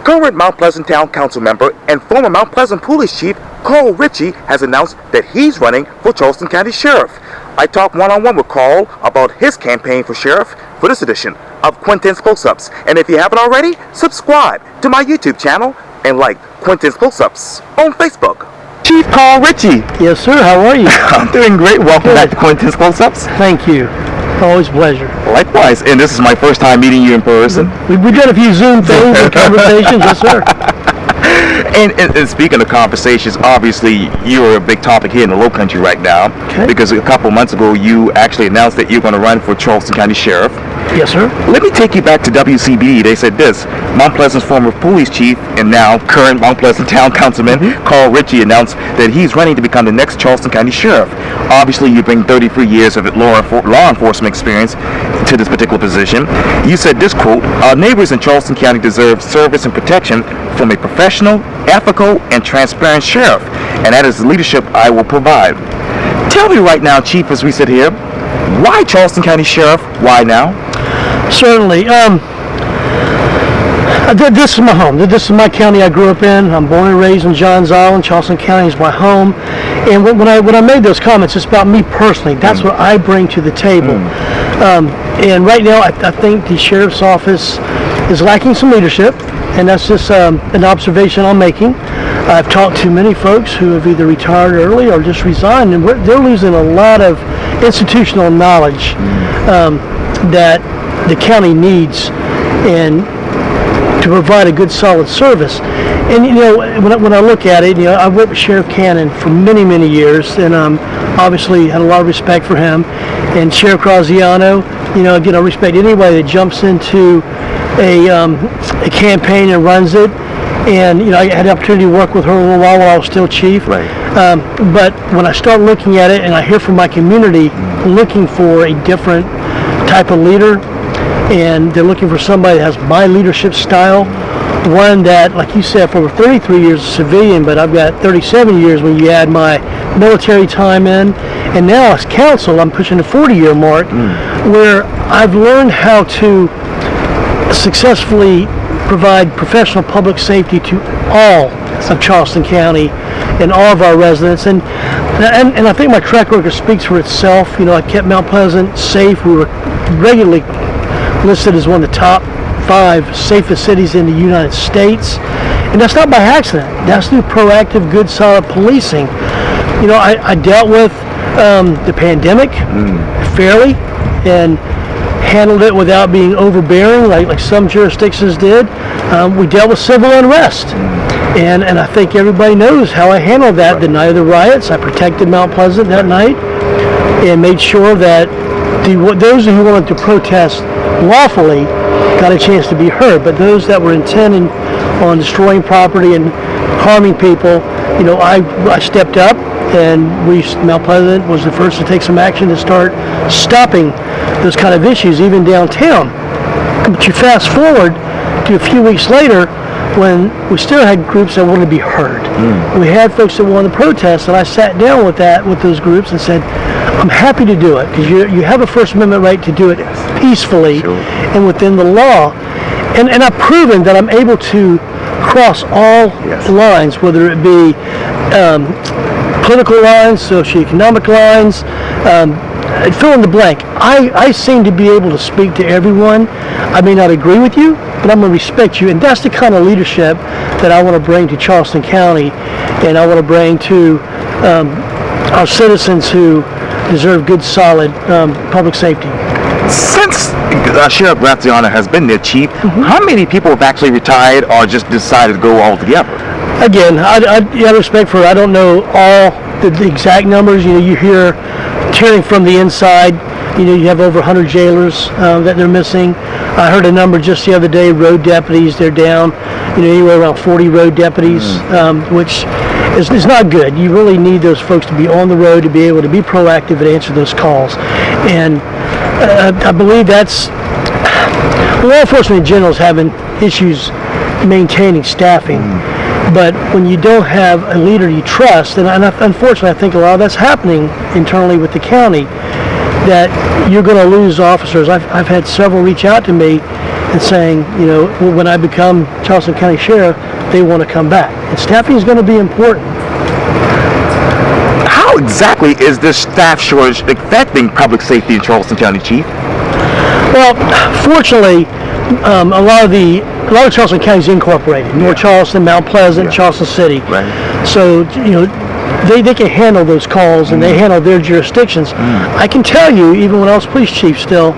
Current Mount Pleasant Town Council member and former Mount Pleasant Police Chief Carl Ritchie has announced that he's running for Charleston County Sheriff. I talked one-on-one with Carl about his campaign for sheriff for this edition of Quintin's Close-Ups. And if you haven't already, subscribe to my YouTube channel and like Quintin's Close-Ups on Facebook. Chief Carl Ritchie. Yes, sir. How are you? I'm doing great. Welcome back to Quintin's Close-Ups. Thank you. Always a pleasure. Likewise. And this is my first time meeting you in person. We've done a few Zoom things and conversations. Yes, sir. And speaking of conversations, obviously you're a big topic here in the Low Country right now, because a couple months ago you actually announced that you're going to run for Charleston County Sheriff. Yes, sir. Let me take you back to WCB. They said this: Mount Pleasant's former police chief and now current Mount Pleasant Town Councilman Carl Ritchie announced that he's running to become the next Charleston County Sheriff. Obviously, you bring 33 years of law enforcement experience to this particular position. You said this, quote, "Our neighbors in Charleston County deserve service and protection from a professional, ethical, and transparent sheriff, and that is the leadership I will provide." Tell me right now, Chief, as we sit here, why Charleston County Sheriff? Why now? Certainly. This is my home. This is my county I grew up in. I'm born and raised in Johns Island. Charleston County is my home. And when I made those comments, it's about me personally. That's what I bring to the table. And right now, I think the sheriff's office is lacking some leadership, and that's just an observation I'm making. I've talked to many folks who have either retired early or just resigned, and they're losing a lot of institutional knowledge that the county needs and to provide a good, solid service. And you know, when I look at it, you know, I worked with Sheriff Cannon for many, many years, and obviously had a lot of respect for him. And Sheriff Graziano, you know, again, I respect anybody that jumps into a campaign and runs it. And you know, I had the opportunity to work with her a little while I was still chief. Right. But when I start looking at it, and I hear from my community looking for a different type of leader, and they're looking for somebody that has my leadership style, one that, like you said, for over 33 years as a civilian, but I've got 37 years when you add my military time in, and now as counsel, I'm pushing the 40-year mark, where I've learned how to successfully provide professional public safety to all of Charleston County and all of our residents, and I think my track record speaks for itself. You know, I kept Mount Pleasant safe. We were regularly listed as one of the top 5 safest cities in the United States, and that's not by accident. That's through proactive, good, solid policing. You know, I dealt with the pandemic fairly and handled it without being overbearing like some jurisdictions did. We dealt with civil unrest, and I think everybody knows how I handled that. The night of the riots, I protected Mount Pleasant that night and made sure that those who wanted to protest lawfully got a chance to be heard, but those that were intending on destroying property and harming people, you know, I stepped up, and Mount Pleasant was the first to take some action to start stopping those kind of issues, even downtown. But you fast forward to a few weeks later, when we still had groups that wanted to be heard. We had folks that wanted to protest, and I sat down with those groups and said, I'm happy to do it, because you have a First Amendment right to do it peacefully and within the law. And I've proven that I'm able to cross all lines, whether it be political lines, socioeconomic lines, fill in the blank. I seem to be able to speak to everyone. I may not agree with you, but I'm going to respect you. And that's the kind of leadership that I want to bring to Charleston County, and I want to bring to our citizens who deserve good, solid public safety. Since Sheriff Graziano has been their chief, how many people have actually retired or just decided to go altogether? Again, I have respect for it. I don't know all the exact numbers. You know, you hear tearing from the inside. You know, you have over 100 jailers that they're missing. I heard a number just the other day, road deputies, they're down, you know, anywhere around 40 road deputies, which is not good. You really need those folks to be on the road, to be able to be proactive and answer those calls. And I believe that's, law enforcement in general is having issues maintaining staffing. But when you don't have a leader you trust, and unfortunately I think a lot of that's happening internally with the county, that you're going to lose officers. I've had several reach out to me and and saying, when I become Charleston County Sheriff, they want to come back. And staffing is going to be important. How exactly is this staff shortage affecting public safety in Charleston County, Chief? Well, fortunately, a lot of Charleston County is incorporated. North Charleston, Mount Pleasant, Charleston City. Right. So, they can handle those calls and they handle their jurisdictions. I can tell you, even when I was police chief still,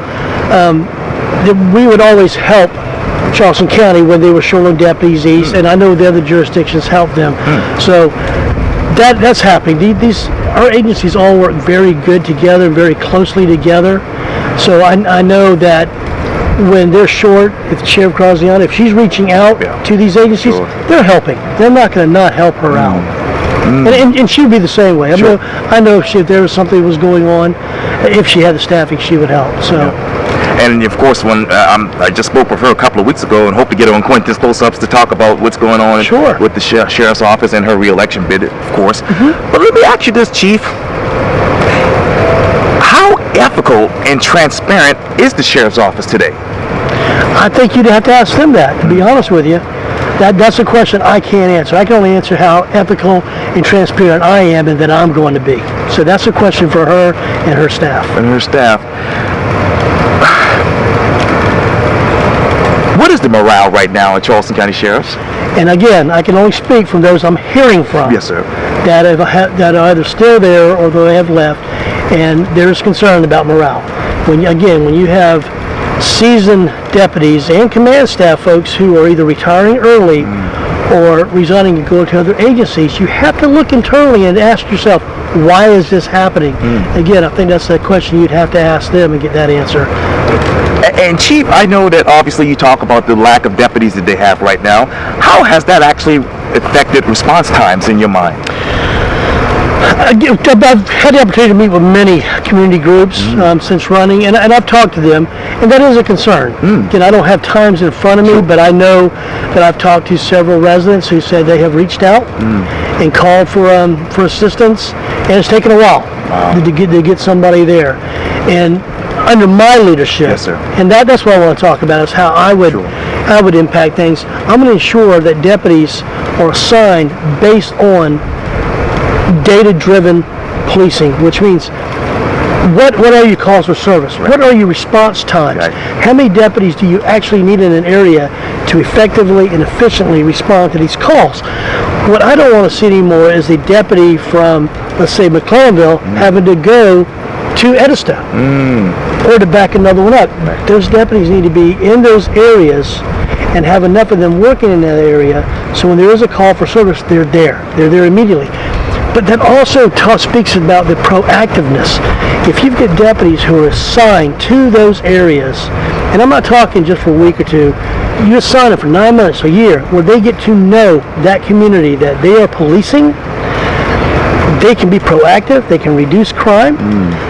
that we would always help Charleston County when they were short on deputies east, and I know the other jurisdictions help them. So that's happening. Our agencies all work very good together, very closely together. So I know that when they're short, if Sheriff Graziano, if she's reaching out to these agencies, they're helping. They're not going to not help her out. And she'd be the same way. I know if there was something that was going on, if she had the staffing, she would help. So. And of course, when I just spoke with her a couple of weeks ago and hope to get her on Quintin's close-ups to talk about what's going on with the sheriff's office and her re-election bid, of course. But let me ask you this, Chief. How ethical and transparent is the sheriff's office today? I think you'd have to ask them that, to be honest with you. That's a question I can't answer. I can only answer how ethical and transparent I am and that I'm going to be. So that's a question for her and her staff. What is the morale right now at Charleston County Sheriff's? And again, I can only speak from those I'm hearing from. Yes, sir. That are either still there or they have left, and there's concern about morale. When you have seasoned deputies and command staff folks who are either retiring early or resigning and going to other agencies, you have to look internally and ask yourself, why is this happening? Again, I think that's a question you'd have to ask them and get that answer. And Chief, I know that obviously you talk about the lack of deputies that they have right now. How has that actually affected response times in your mind? I've had the opportunity to meet with many community groups since running, and I've talked to them, and that is a concern. Again, I don't have times in front of me, but I know that I've talked to several residents who said they have reached out and called for assistance, and it's taken a while to get somebody there. And under my leadership, and that's what I want to talk about, is how I would impact things. I'm going to ensure that deputies are assigned based on data-driven policing, which means what are your calls for service? What are your response times? How many deputies do you actually need in an area to effectively and efficiently respond to these calls? What I don't want to see anymore is a deputy from, let's say, McClellanville having to go to Edista or to back another one up. Those deputies need to be in those areas and have enough of them working in that area so when there is a call for service, they're there. They're there immediately. But that also speaks about the proactiveness. If you've got deputies who are assigned to those areas, and I'm not talking just for a week or two, you assign them for 9 months, a year, where they get to know that community that they are policing, they can be proactive, they can reduce crime,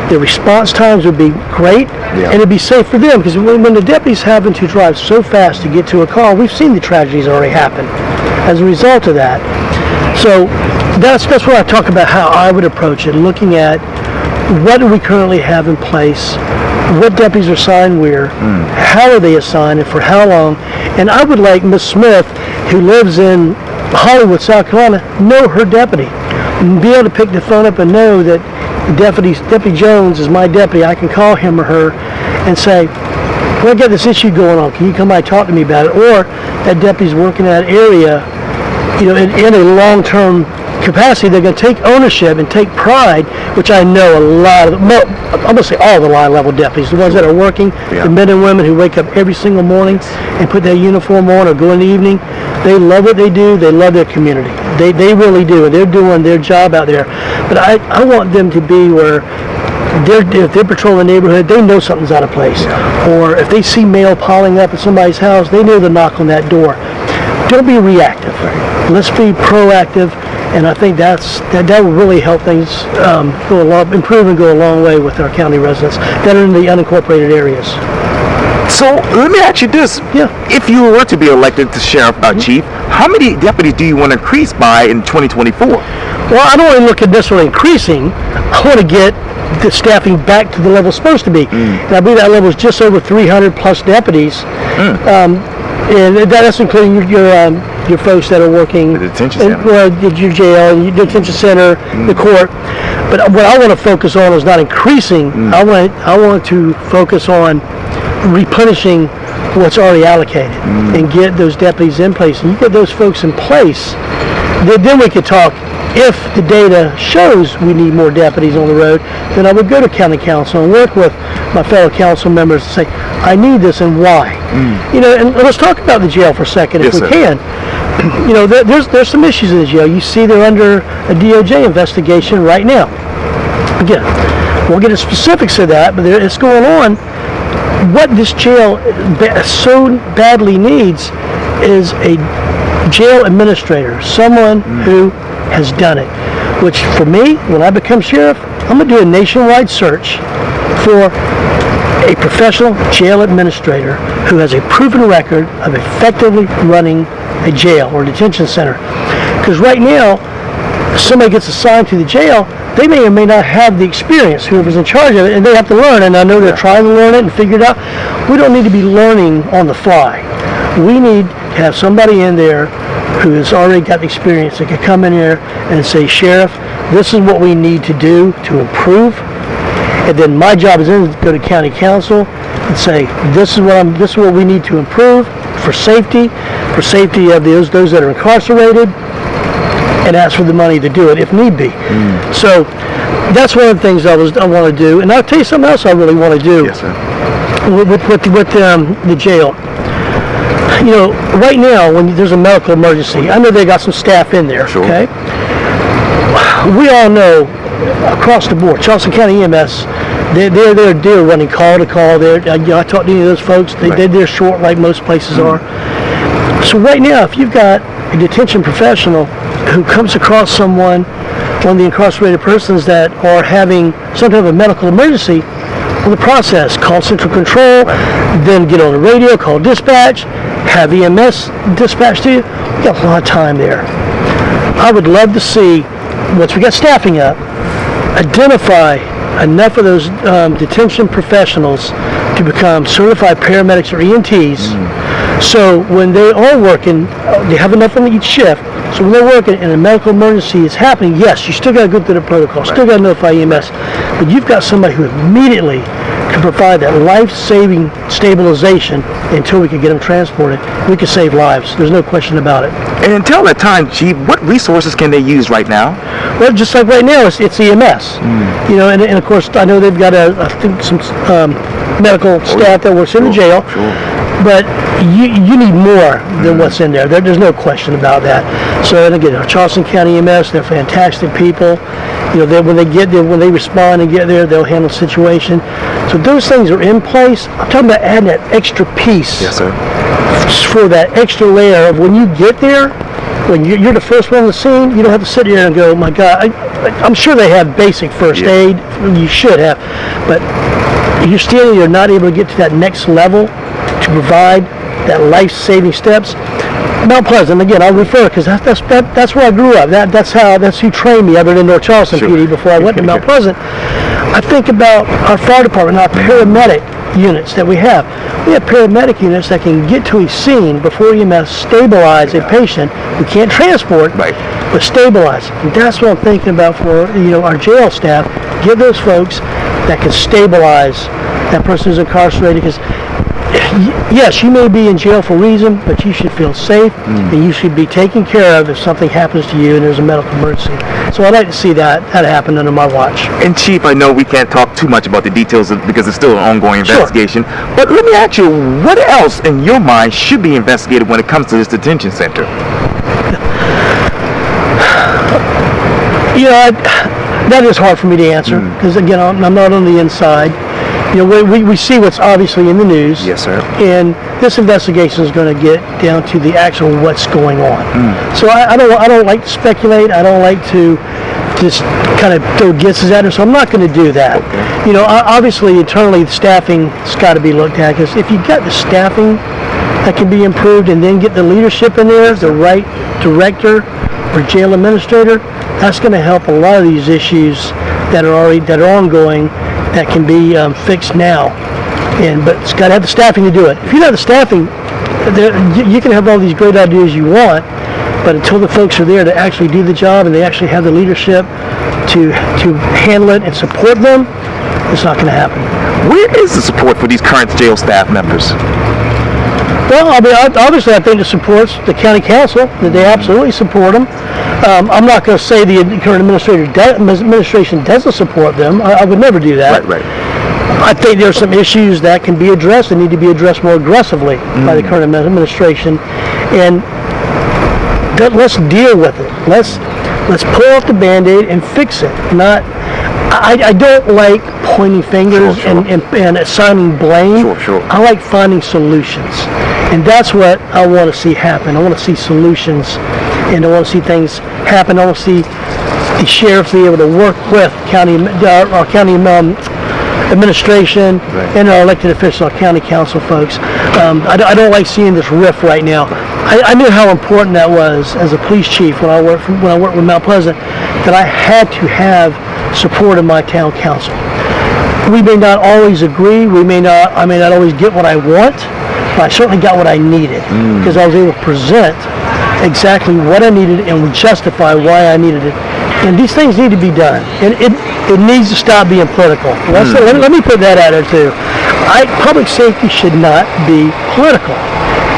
their response times would be great, and it'd be safe for them, because when the deputies having to drive so fast to get to a call, we've seen the tragedies already happen as a result of that. So that's what I talk about, how I would approach it, looking at what do we currently have in place, what deputies are assigned where, how are they assigned, and for how long. And I would like Ms. Smith, who lives in Hollywood, South Carolina, know her deputy, and be able to pick the phone up and know that Deputy Jones is my deputy. I can call him or her and say, well, I got this issue going on. Can you come by and talk to me about it? Or that deputy's working in that area, in a long-term capacity. They're going to take ownership and take pride, which I know a lot of, I'm going to say all the line-level deputies, the ones that are working, the men and women who wake up every single morning and put their uniform on or go in the evening. They love what they do. They love their community. They really do, and they're doing their job out there. But I want them to be where if they're patrolling the neighborhood, they know something's out of place. Or if they see mail piling up at somebody's house, they know to knock on that door. Don't be reactive. Let's be proactive, and I think that will really help things improve and go a long way with our county residents that are in the unincorporated areas. So let me ask you this: if you were to be elected to sheriff, chief, how many deputies do you want to increase by in 2024? Well, I don't want to look at necessarily increasing. I want to get the staffing back to the level it's supposed to be. And I believe that level is just over 300 plus deputies. And that's including your folks that are working The detention center. Your jail, your detention center, the court. But what I want to focus on is not increasing. I want to focus on replenishing what's already allocated and get those deputies in place. And you get those folks in place, then we could talk. If the data shows we need more deputies on the road, then I would go to county council and work with my fellow council members to say, I need this and why. You know, and let's talk about the jail for a second if Yes, we sir. can. You know, there's some issues in the jail. You see they're under a DOJ investigation right now. Again, we'll get into specifics of that, but it's going on. What this jail so badly needs is a jail administrator, someone who has done it. Which for me, when I become sheriff, I'm going to do a nationwide search for a professional jail administrator who has a proven record of effectively running a jail or detention center. Because right now, if somebody gets assigned to the jail, they may or may not have the experience, whoever's in charge of it, and they have to learn. And I know they're trying to learn it and figure it out. We don't need to be learning on the fly. We need to have somebody in there who has already got the experience that could come in here and say, Sheriff, this is what we need to do to improve. And then my job is then to go to county council and say, this is what we need to improve for safety of those that are incarcerated, and ask for the money to do it if need be. So that's one of the things I want to do. And I'll tell you something else I really want to do. Yes, sir. With the jail. You know, right now when there's a medical emergency, I know they got some staff in there. Sure. Okay. We all know across the board, Charleston County EMS, they're running call to call. I talked to any of those folks. They're short like most places are. So right now, if you've got a detention professional who comes across one of the incarcerated persons that are having some type of medical emergency, well, the process, call central control, then get on the radio, call dispatch, have EMS dispatch to you. We got a lot of time there. I would love to see, once we get staffing up, identify enough of those detention professionals to become certified paramedics or EMTs. So when they are working, they have enough on each shift. So when they're working and a medical emergency is happening, yes, you still got to go through the protocol, still got to notify EMS, but you've got somebody who immediately can provide that life-saving stabilization until we can get them transported. We can save lives. There's no question about it. And until that time, Chief, what resources can they use right now? Well, just like right now, it's EMS. You know, and of course, I know they've got I think some medical staff that works in the jail. But you need more than what's in there. There's no question about that. So, and again, Charleston County EMS, they're fantastic people. You know, when they get there, when they respond and get there, they'll handle the situation. So those things are in place. I'm talking about adding that extra piece. Yes, sir. For that extra layer of when you get there, when you're the first one on the scene, you don't have to sit there and go, oh my God. I'm sure they have basic first aid. You should have. But you're standing there not able to get to that next level to provide that life-saving steps. Mount Pleasant, again, I'll refer because that's where I grew up. That's who trained me, other than North Charleston PD before I went to Mount Pleasant. I think about our fire department, our paramedic units that we have. We have paramedic units that can get to a scene before EMS stabilize a patient. We can't transport, but stabilize. And that's what I'm thinking about for our jail staff. Give those folks that can stabilize that person who's incarcerated, because yes, you may be in jail for a reason, but you should feel safe and you should be taken care of if something happens to you and there's a medical emergency. So I'd like to see that happen under my watch. And Chief, I know we can't talk too much about the details because it's still an ongoing investigation, but let me ask you, what else in your mind should be investigated when it comes to this detention center? That is hard for me to answer because, again, I'm not on the inside. We see what's obviously in the news. Yes, sir. And this investigation is going to get down to the actual what's going on. So I don't like to speculate. I don't like to just kind of throw guesses at her. So I'm not going to do that. Okay. Obviously internally the staffing's got to be looked at, because if you've got the staffing that can be improved and then get the leadership in there, the right director or jail administrator, that's going to help a lot of these issues that are ongoing, that can be fixed now. But it's got to have the staffing to do it. If you don't have the staffing, you can have all these great ideas you want, but until the folks are there to actually do the job and they actually have the leadership to handle it and support them, it's not going to happen. Where is the support for these current jail staff members? Well, I mean, obviously, I think it supports the county council, that they absolutely support them. I'm not going to say the current administration doesn't support them. I would never do that. Right. I think there are some issues that can be addressed and need to be addressed more aggressively by the current administration. And let's deal with it. Let's pull off the Band-Aid and fix it. I don't like pointing fingers and assigning blame. Sure. I like finding solutions. And that's what I want to see happen. I want to see solutions, and I want to see things happen. I want to see the sheriff be able to work with our county administration and our elected officials, our county council folks. I don't like seeing this rift right now. I knew how important that was as a police chief when I worked with Mount Pleasant, that I had to have support of my town council. We may not always agree. I may not always get what I want, but I certainly got what I needed because I was able to present exactly what I needed and justify why I needed it. And these things need to be done. And it needs to stop being political. Let me put that out there too. Public safety should not be political.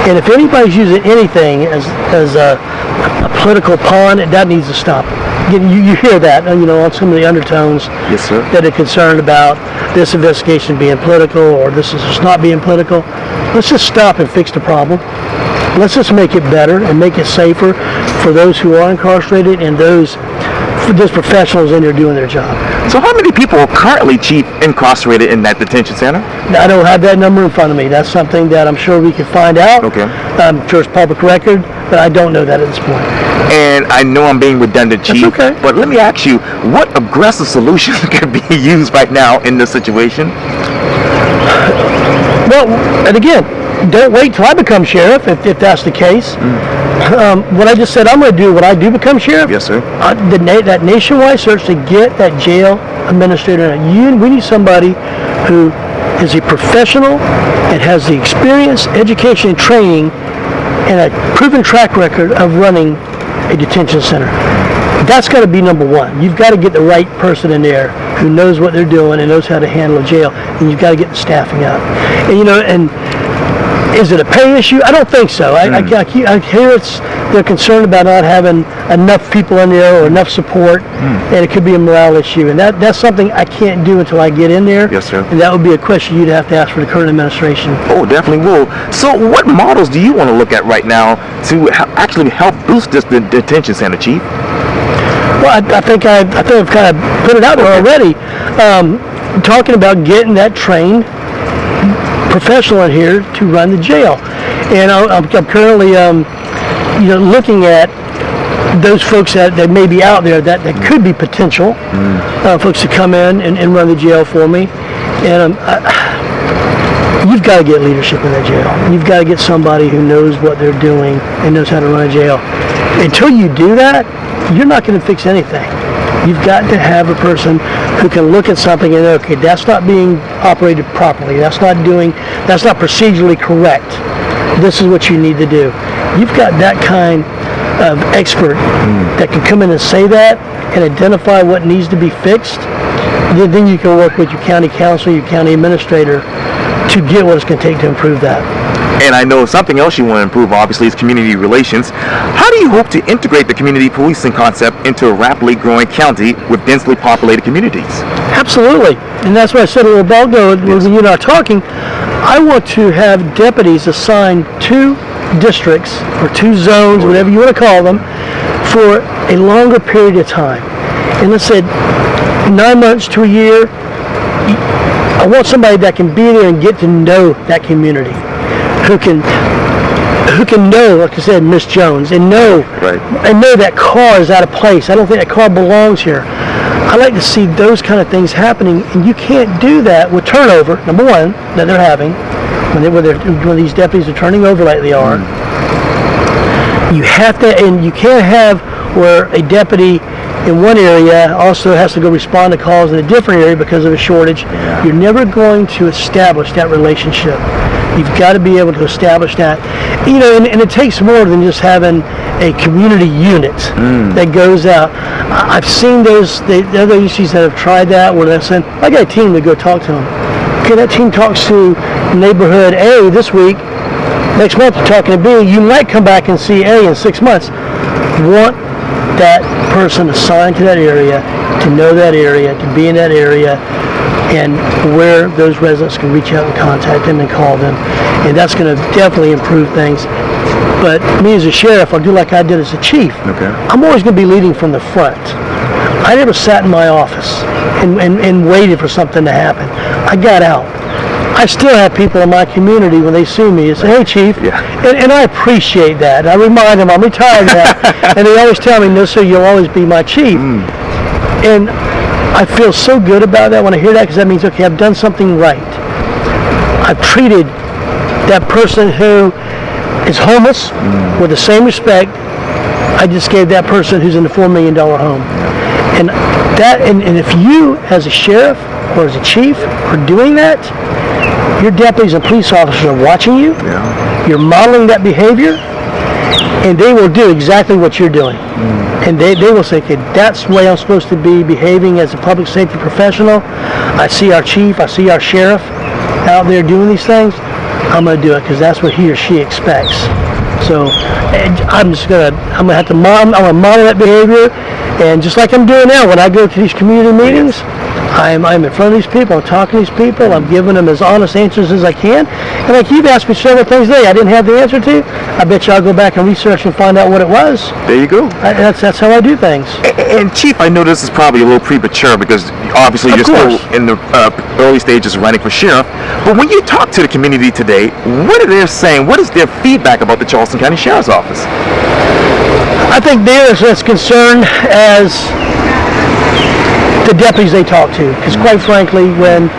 And if anybody's using anything as a political pawn, that needs to stop. You hear that, on some of the undertones that are concerned about this investigation being political or this is just not being political. Let's just stop and fix the problem. Let's just make it better and make it safer for those who are incarcerated and those professionals in there doing their job. So how many people are currently, Chief, incarcerated in that detention center? I don't have that number in front of me. That's something that I'm sure we can find out. Okay. I'm sure it's public record, but I don't know that at this point. And I know I'm being redundant, Chief, That's okay. But let me ask you, what aggressive solutions can be used right now in this situation? Well, and again, don't wait till I become sheriff if that's the case. What I just said I'm going to do when I do become sheriff. Yes, sir. That nationwide search to get that jail administrator. We need somebody who is a professional and has the experience, education, and training, and a proven track record of running a detention center. That's got to be number one. You've got to get the right person in there who knows what they're doing and knows how to handle a jail, and you've got to get the staffing up. And is it a pay issue? I don't think so. I hear they're concerned about not having enough people in there or enough support, and it could be a morale issue. And that's something I can't do until I get in there. Yes, sir. And that would be a question you'd have to ask for the current administration. Oh, definitely will. So what models do you want to look at right now to actually help boost this detention center, Chief? Well, I think I've kind of put it out there already. Talking about getting that trained professional in here to run the jail, and I'm currently looking at those folks that may be out there that could be potential folks to come in and run the jail for me. And you've got to get leadership in that jail. You've got to get somebody who knows what they're doing and knows how to run a jail. Until you do that, you're not going to fix anything. You've got to have a person who can look at something and okay, that's not being operated properly. That's not procedurally correct. This is what you need to do. You've got that kind of expert that can come in and say that and identify what needs to be fixed. Then you can work with your county council, your county administrator to get what it's going to take to improve that. And I know something else you want to improve, obviously, is community relations. How do you hope to integrate the community policing concept into a rapidly growing county with densely populated communities? Absolutely. And that's what I said a little while ago when you and I were talking. I want to have deputies assigned to districts or 2 zones, whatever you want to call them, for a longer period of time. And let's say 9 months to a year. I want somebody that can be there and get to know that community, who can know, like I said, Miss Jones, and know that car is out of place. I don't think that car belongs here. I like to see those kind of things happening, and you can't do that with turnover. Number one, that they're having when these deputies are turning over like they are. You have to, and you can't have where a deputy in one area also has to go respond to calls in a different area because of a shortage, you're never going to establish that relationship. You've got to be able to establish that. You know, and it takes more than just having a community unit that goes out. I've seen those, the other agencies that have tried that where they're saying, I got a team to go talk to them. Okay, that team talks to neighborhood A this week. Next month you're talking to B. You might come back and see A in 6 months. Want that person assigned to that area, to know that area, to be in that area, and where those residents can reach out and contact them and call them. And that's going to definitely improve things. But me as a sheriff, I'll do like I did as a chief. Okay. I'm always going to be leading from the front. I never sat in my office and waited for something to happen. I got out. I still have people in my community when they see me and say, hey, Chief, and I appreciate that. I remind them I'm retired now, and they always tell me, no, sir, you'll always be my chief. And I feel so good about that when I hear that, because that means, okay, I've done something right. I've treated that person who is homeless with the same respect I just gave that person who's in the $4 million home. And that, and if you, as a sheriff or as a chief, are doing that, your deputies and police officers are watching you. You're modeling that behavior, and they will do exactly what you're doing. And they will say, okay, that's the way I'm supposed to be behaving as a public safety professional. I see our chief, I see our sheriff out there doing these things. I'm going to do it because that's what he or she expects. So I'm gonna have to model that behavior, and just like I'm doing now when I go to these community meetings, I'm in front of these people, I'm talking to these people, I'm giving them as honest answers as I can. And like you've asked me several things today I didn't have the answer to, I bet you I'll go back and research and find out what it was. There you go. That's how I do things. And Chief, I know this is probably a little premature because obviously you're still in the early stages of running for sheriff. But when you talk to the community today, what are they saying? What is their feedback about the Charleston County Sheriff's Office? I think they're as concerned as the deputies they talk to, because quite frankly, when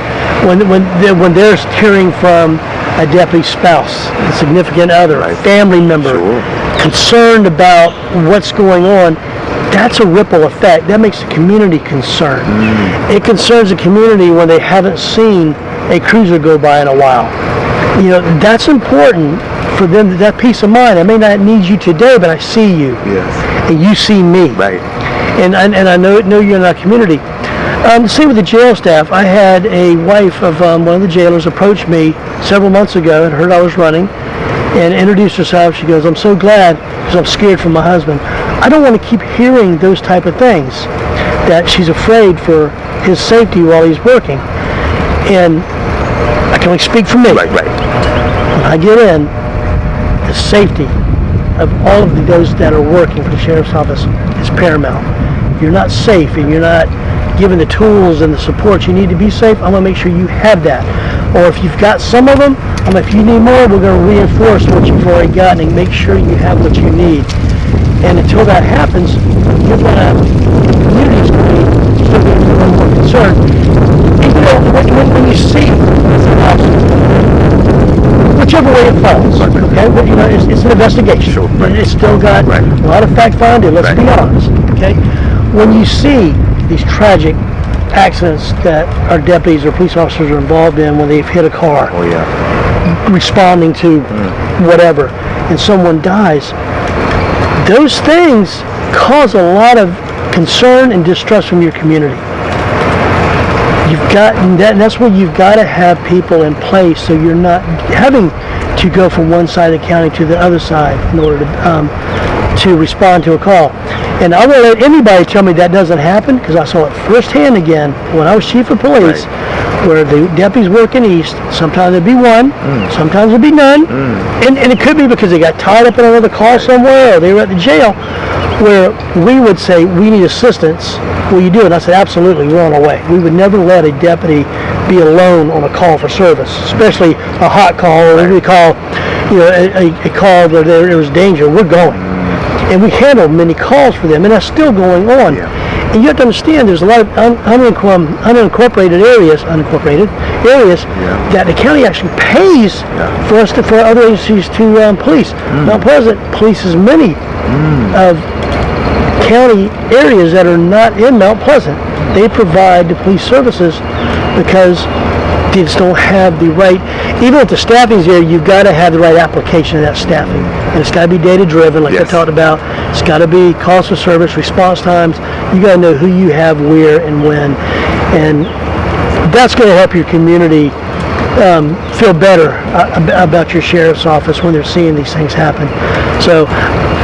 they're hearing from a deputy spouse, a significant other, a family member, concerned about what's going on, that's a ripple effect. That makes the community concerned. It concerns the community when they haven't seen a cruiser go by in a while. You know, that's important for them, that peace of mind. I may not need you today, but I see you. And you see me. And I know you're in our community. Same with the jail staff. I had a wife of one of the jailers approach me several months ago and heard I was running and introduced herself. She goes, I'm so glad because I'm scared for my husband. I don't want to keep hearing those type of things, that she's afraid for his safety while he's working. And I can only speak for me. When I get in, the safety of all of those that are working for the sheriff's office is paramount. If you're not safe and you're not given the tools and the support you need to be safe, I'm going to make sure you have that. Or if you've got some of them, if you need more, we're going to reinforce what you've already got and make sure you have what you need. And until that happens, you're going to, the community is going to still be a little more concerned. And you know, when you see whichever way it falls, okay? But, you know, it's an investigation. It's still got a lot of fact finding, let's be honest, okay? When you see these tragic accidents that our deputies or police officers are involved in when they've hit a car, responding to whatever, and someone dies, those things cause a lot of concern and distrust from your community. You've got that, and that's where you've got to have people in place so you're not having to go from one side of the county to the other side in order to respond to a call. And I won't let anybody tell me that doesn't happen, because I saw it firsthand again when I was chief of police, where the deputies working east, sometimes there'd be one, sometimes there'd be none, and it could be because they got tied up in another call somewhere or they were at the jail, where we would say, we need assistance, will you do it? And I said, absolutely, we're on our way. We would never let a deputy be alone on a call for service, especially a hot call, or we call, you know, a call where there was danger. We're going. And we handle many calls for them, and that's still going on. And you have to understand, there's a lot of unincorporated areas that the county actually pays for other agencies to police. Mount Pleasant polices many of county areas that are not in Mount Pleasant. They provide the police services because they just don't have the right, even if the staffing's there, you've got to have the right application of that staffing. And it's got to be data driven, like I talked about. It's got to be calls for service, response times. You got to know who you have, where, and when. And that's going to help your community feel better about your sheriff's office when they're seeing these things happen. So,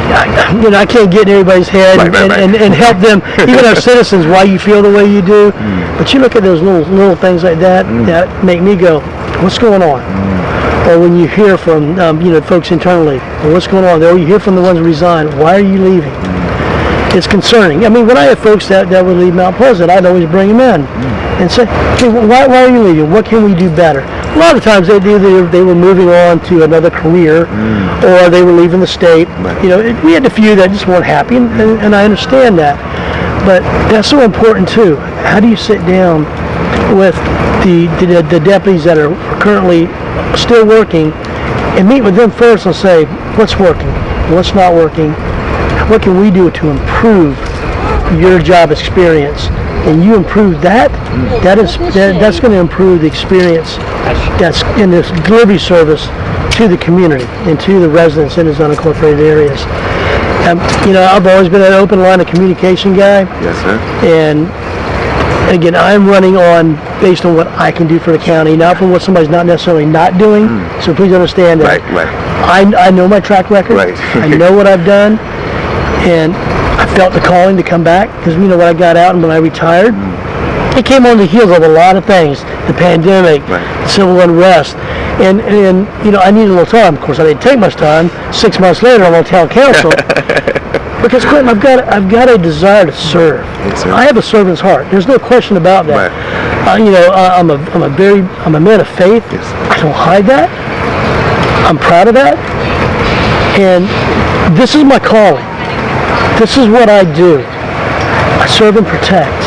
I can't get in everybody's head and help them, even our citizens, why you feel the way you do. But you look at those little things like that that make me go, what's going on? Or when you hear from folks internally, well, what's going on? Or you hear from the ones who resigned, why are you leaving? It's concerning. I mean, when I had folks that would leave Mount Pleasant, I'd always bring them in and say, hey, why are you leaving? What can we do better? A lot of times they were moving on to another career, or they were leaving the state. We had a few that just weren't happy, and I understand that. But that's so important too. How do you sit down with the deputies that are currently still working and meet with them first and say, what's working, what's not working, what can we do to improve your job experience? And you improve that, that's going to improve the experience that's in this delivery service to the community and to the residents in these unincorporated areas. I've always been an open line of communication guy. Yes, sir. And again, I'm running based on what I can do for the county, not from what somebody's not necessarily not doing. So please understand that. Right. I know my track record. Right. I know what I've done. And I felt the calling to come back because when I got out and when I retired, it came on the heels of a lot of things, the pandemic, civil unrest, and I needed a little time. Of course, I didn't take much time. 6 months later, I'm on town council because Quintin, I've got a desire to serve. Yes, I have a servant's heart. There's no question about that. I'm a man of faith. Yes. I don't hide that. I'm proud of that, and this is my calling. This is what I do. I serve and protect.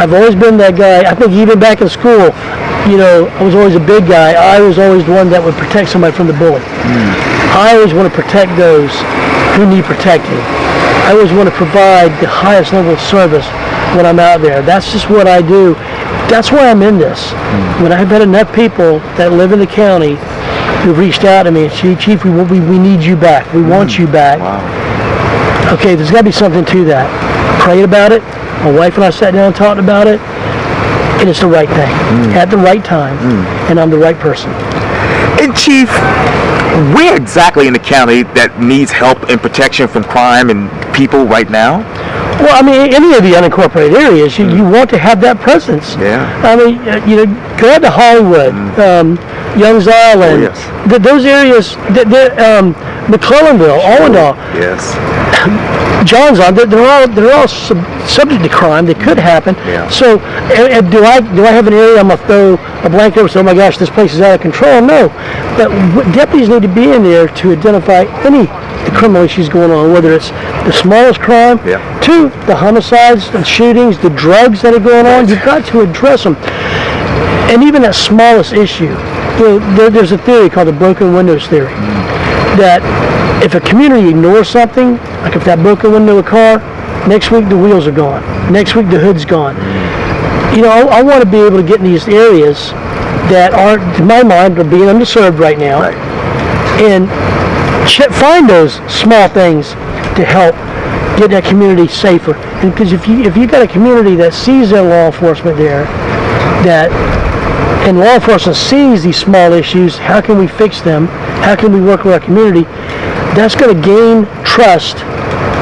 I've always been that guy. I think even back in school, I was always a big guy. I was always the one that would protect somebody from the bully. I always want to protect those who need protecting. I always want to provide the highest level of service when I'm out there. That's just what I do. That's why I'm in this. When I've had enough people that live in the county who've reached out to me and said, Chief, we need you back. We want you back. Wow. Okay, there's got to be something to that. Prayed about it. My wife and I sat down and talked about it. And it's the right thing. At the right time. And I'm the right person. And Chief, where exactly in the county that needs help and protection from crime and people right now? Well, I mean, any of the unincorporated areas, you want to have that presence. Yeah. I mean, go out to Hollywood, Young's Island, those areas, McClellanville, Allendale. Yes. John's on. They're all subject to crime that could happen. Yeah. So, do I have an area I'm gonna throw a blanket over? And say, oh my gosh, this place is out of control. No, but deputies need to be in there to identify any the criminal issues going on, whether it's the smallest crime to the homicides, the shootings, the drugs that are going on. You've got to address them, and even that smallest issue. There's a theory called the broken windows theory. That if a community ignores something, like if that broken window of a car, next week the wheels are gone. Next week the hood's gone. I want to be able to get in these areas that are, to my mind, are being underserved right now, and find those small things to help get that community safer. And because if you got a community that sees their law enforcement there, and law enforcement sees these small issues, how can we fix them? How can we work with our community? That's going to gain trust,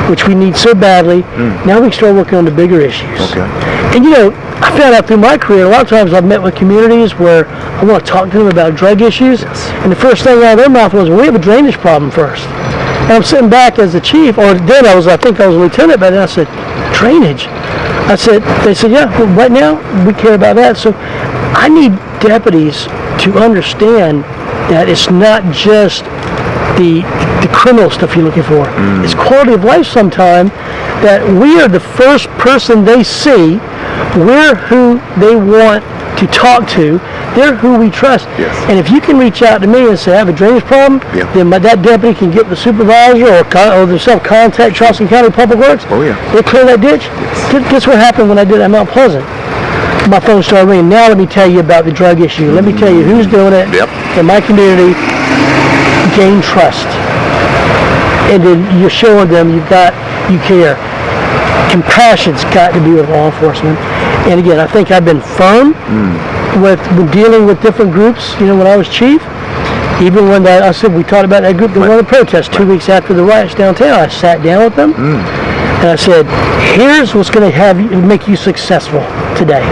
which we need so badly. Now we can start working on the bigger issues. Okay. And I found out through my career, a lot of times I've met with communities where I want to talk to them about drug issues, and the first thing out of their mouth was, well, we have a drainage problem first. And I'm sitting back as the chief, or then I think I was a lieutenant, but then I said, drainage? They said, yeah, well, right now we care about that. So I need deputies to understand that it's not just the criminal stuff you're looking for. It's quality of life sometime, that we are the first person they see. We're who they want to talk to. They're who we trust. Yes. And if you can reach out to me and say, I have a drainage problem, Yeah. then that deputy can get the supervisor or themselves contact Charleston County Public Works. Oh, yeah. They clear that ditch. Yes. Guess what happened when I did it at Mount Pleasant? My phone started ringing. Now let me tell you about the drug issue. Let me tell you who's doing it Yep. in my community. Gain trust. And then you're showing them you care. Compassion's got to be with law enforcement. And again, I think I've been firm with dealing with different groups. You know, when I was chief, even when I said we talked about that group that won the protest 2 weeks after the riots downtown, I sat down with them and I said, here's what's going to make you successful today.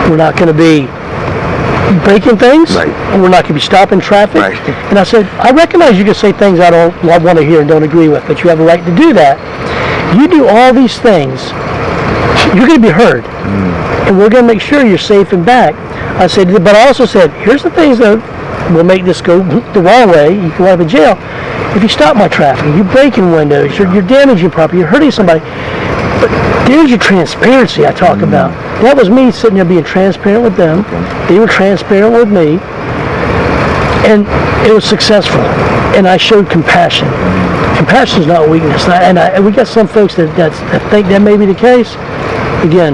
We're not going to be breaking things. Right. And we're not going to be stopping traffic. Right. And I said, I recognize you can say things I want to hear and don't agree with, but you have a right to do that. You do all these things, you're going to be heard. And we're going to make sure you're safe and back. I said, but I also said, here's the things that will make this go the wrong way. You can wind up in jail. If you stop my traffic, you're breaking windows, you're damaging property, you're hurting somebody. But there's your transparency I talk about. That was me sitting there being transparent with them. They were transparent with me. And it was successful. And I showed compassion. Compassion is not weakness. And we got some folks that think that may be the case. Again,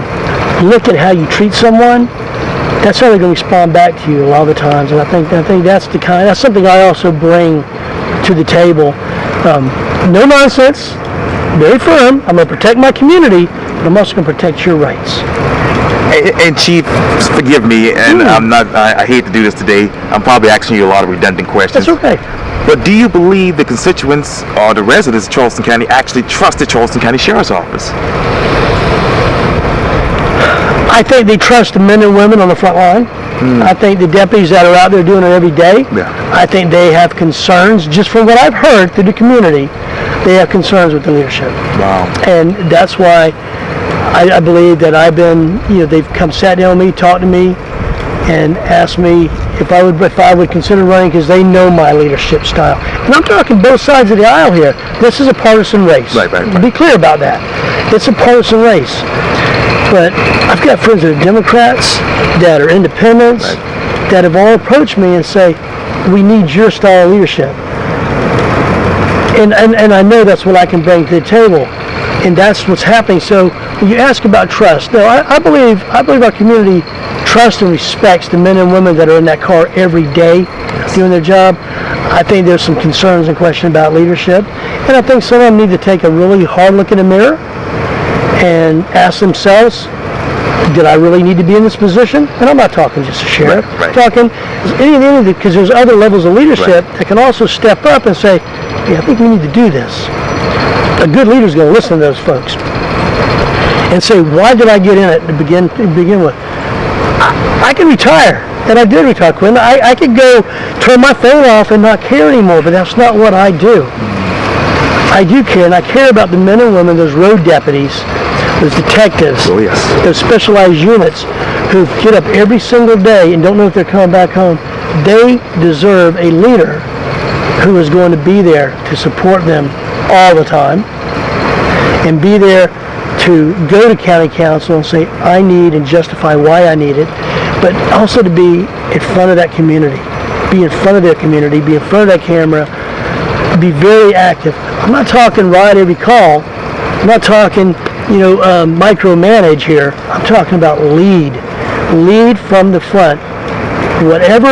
look at how you treat someone. That's how they're going to respond back to you a lot of the times. And I think that's something I also bring to the table. No nonsense. Very firm. I'm going to protect my community, but I'm also going to protect your rights. And Chief, forgive me, and I hate to do this today. I'm probably asking you a lot of redundant questions. That's okay. But do you believe the constituents or the residents of Charleston County actually trust the Charleston County Sheriff's Office? I think they trust the men and women on the front line. I think the deputies that are out there doing it every day, I think they have concerns, just from what I've heard through the community, they have concerns with the leadership. Wow. And that's why I believe that they've sat down with me, talked to me, and asked me if I would consider running, because they know my leadership style. And I'm talking both sides of the aisle here. This is a partisan race. Right. Be clear about that. It's a partisan race. But I've got friends that are Democrats, that are independents, that have all approached me and say, we need your style of leadership. And I know that's what I can bring to the table. And that's what's happening. So when you ask about trust, no, I believe our community trusts and respects the men and women that are in that car every day doing their job. I think there's some concerns and questions about leadership. And I think some of them need to take a really hard look in the mirror and ask themselves, did I really need to be in this position? And I'm not talking just a sheriff. Right. I'm talking anything, because there's other levels of leadership that can also step up and say, yeah, I think we need to do this. A good leader is going to listen to those folks and say, why did I get in it to begin with? I can retire, and I did retire, Quintin. I could go turn my phone off and not care anymore, but that's not what I do. I do care, and I care about the men and women, those road deputies, those detectives, those specialized units who get up every single day and don't know if they're coming back home. They deserve a leader who is going to be there to support them all the time and be there to go to county council and say, I need, and justify why I need it, but also to be in front of that community, be in front of their community, be in front of that camera, be very active. I'm not talking ride every call. I'm not talking, micromanage here. I'm talking about lead from the front. Whatever